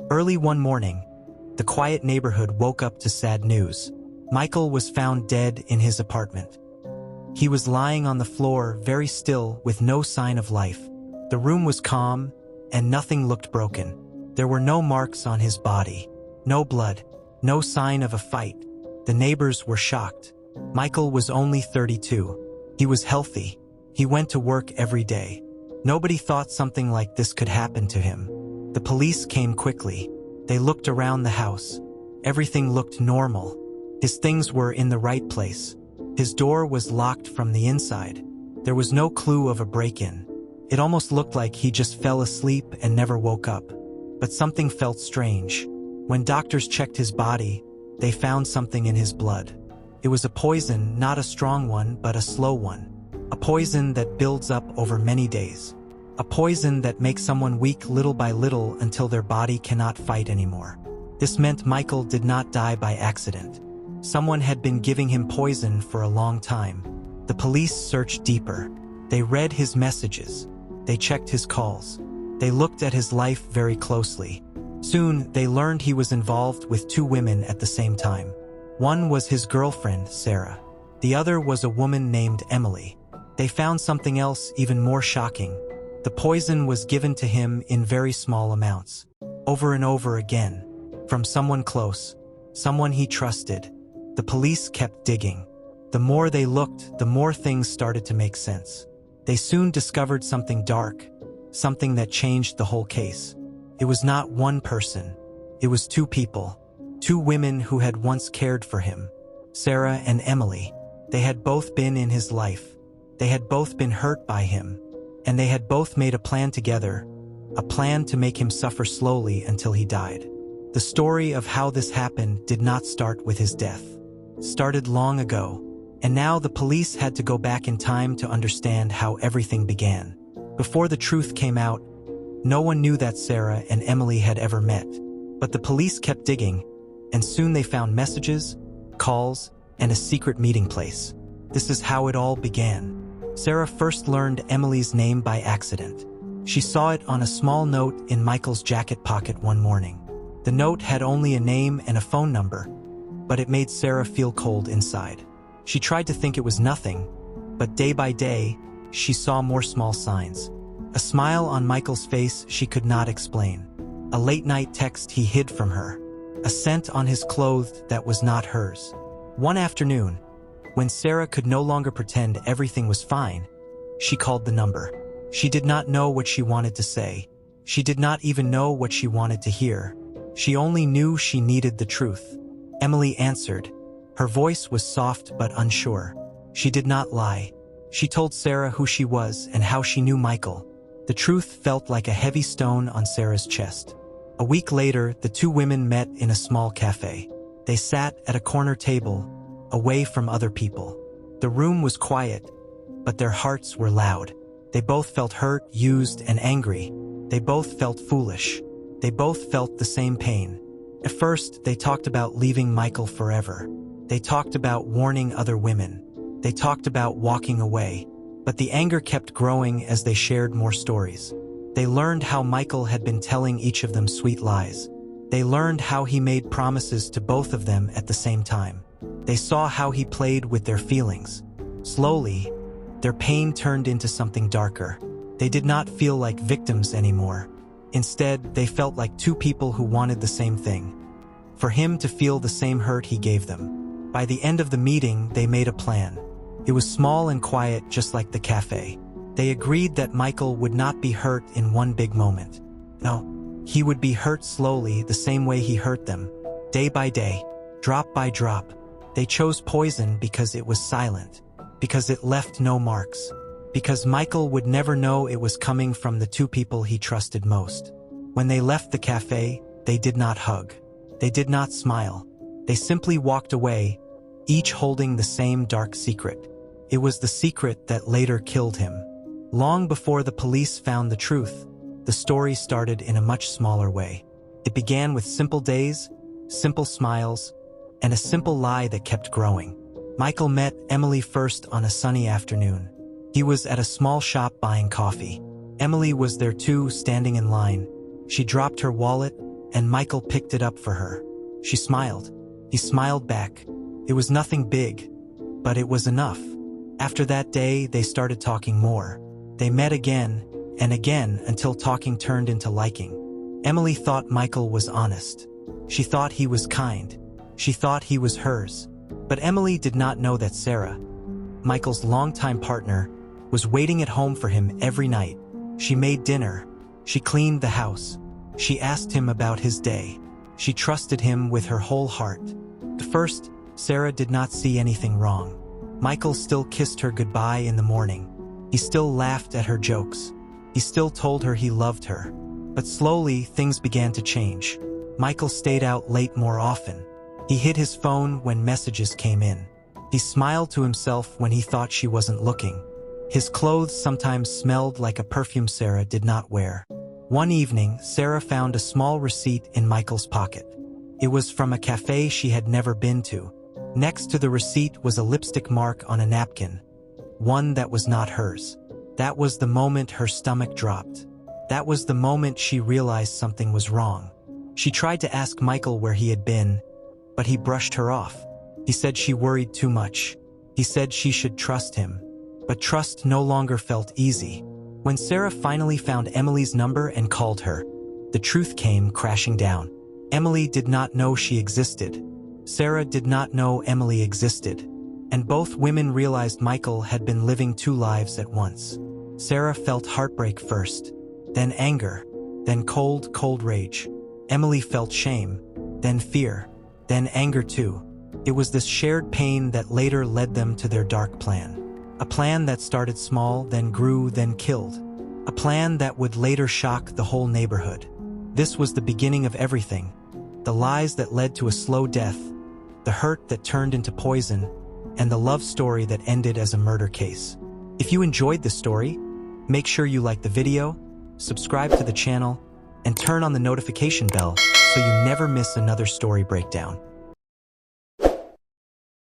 Early one morning, the quiet neighborhood woke up to sad news. Michael was found dead in his apartment. He was lying on the floor, very still, with no sign of life. The room was calm, and nothing looked broken. There were no marks on his body, no blood, no sign of a fight. The neighbors were shocked. Michael was only 32. He was healthy. He went to work every day. Nobody thought something like this could happen to him. The police came quickly. They looked around the house. Everything looked normal. His things were in the right place. His door was locked from the inside. There was no clue of a break-in. It almost looked like he just fell asleep and never woke up. But something felt strange. When doctors checked his body, they found something in his blood. It was a poison, not a strong one, but a slow one. A poison that builds up over many days. A poison that makes someone weak little by little until their body cannot fight anymore. This meant Michael did not die by accident. Someone had been giving him poison for a long time. The police searched deeper. They read his messages. They checked his calls. They looked at his life very closely. Soon, they learned he was involved with two women at the same time. One was his girlfriend, Sarah. The other was a woman named Emily. They found something else even more shocking. The poison was given to him in very small amounts, over and over again, from someone close, someone he trusted. The police kept digging. The more they looked, the more things started to make sense. They soon discovered something dark, something that changed the whole case. It was not one person. It was two people, two women who had once cared for him, Sarah and Emily. They had both been in his life. They had both been hurt by him. And they had both made a plan together, a plan to make him suffer slowly until he died. The story of how this happened did not start with his death. It started long ago, and now the police had to go back in time to understand how everything began. Before the truth came out, no one knew that Sarah and Emily had ever met. But the police kept digging, and soon they found messages, calls, and a secret meeting place. This is how it all began. Sarah first learned Emily's name by accident. She saw it on a small note in Michael's jacket pocket one morning. The note had only a name and a phone number, but it made Sarah feel cold inside. She tried to think it was nothing, but day by day, she saw more small signs. A smile on Michael's face she could not explain. A late-night text he hid from her. A scent on his clothes that was not hers. One afternoon, when Sarah could no longer pretend everything was fine, she called the number. She did not know what she wanted to say. She did not even know what she wanted to hear. She only knew she needed the truth. Emily answered. Her voice was soft but unsure. She did not lie. She told Sarah who she was and how she knew Michael. The truth felt like a heavy stone on Sarah's chest. A week later, the two women met in a small cafe. They sat at a corner table, away from other people. The room was quiet, but their hearts were loud. They both felt hurt, used, and angry. They both felt foolish. They both felt the same pain. At first, they talked about leaving Michael forever. They talked about warning other women. They talked about walking away. But the anger kept growing as they shared more stories. They learned how Michael had been telling each of them sweet lies. They learned how he made promises to both of them at the same time. They saw how he played with their feelings. Slowly, their pain turned into something darker. They did not feel like victims anymore. Instead, they felt like two people who wanted the same thing. For him to feel the same hurt he gave them. By the end of the meeting, they made a plan. It was small and quiet, just like the cafe. They agreed that Michael would not be hurt in one big moment. No, he would be hurt slowly, the same way he hurt them. Day by day, drop by drop. They chose poison because it was silent, because it left no marks, because Michael would never know it was coming from the two people he trusted most. When they left the cafe, they did not hug. They did not smile. They simply walked away, each holding the same dark secret. It was the secret that later killed him. Long before the police found the truth, the story started in a much smaller way. It began with simple days, simple smiles, and a simple lie that kept growing. Michael met Emily first on a sunny afternoon. He was at a small shop buying coffee. Emily was there too, standing in line. She dropped her wallet, and Michael picked it up for her. She smiled. He smiled back. It was nothing big, but it was enough. After that day, they started talking more. They met again and again until talking turned into liking. Emily thought Michael was honest. She thought he was kind. She thought he was hers. But Emily did not know that Sarah, Michael's longtime partner, was waiting at home for him every night. She made dinner. She cleaned the house. She asked him about his day. She trusted him with her whole heart. At first, Sarah did not see anything wrong. Michael still kissed her goodbye in the morning. He still laughed at her jokes. He still told her he loved her. But slowly, things began to change. Michael stayed out late more often. He hid his phone when messages came in. He smiled to himself when he thought she wasn't looking. His clothes sometimes smelled like a perfume Sarah did not wear. One evening, Sarah found a small receipt in Michael's pocket. It was from a cafe she had never been to. Next to the receipt was a lipstick mark on a napkin, one that was not hers. That was the moment her stomach dropped. That was the moment she realized something was wrong. She tried to ask Michael where he had been, but he brushed her off. He said she worried too much. He said she should trust him. But trust no longer felt easy. When Sarah finally found Emily's number and called her, the truth came crashing down. Emily did not know she existed. Sarah did not know Emily existed. And both women realized Michael had been living two lives at once. Sarah felt heartbreak first, then anger, then cold, cold rage. Emily felt shame, then fear, then anger too. It was this shared pain that later led them to their dark plan. A plan that started small, then grew, then killed. A plan that would later shock the whole neighborhood. This was the beginning of everything. The lies that led to a slow death, the hurt that turned into poison, and the love story that ended as a murder case. If you enjoyed this story, make sure you like the video, subscribe to the channel, and turn on the notification bell so you never miss another story breakdown.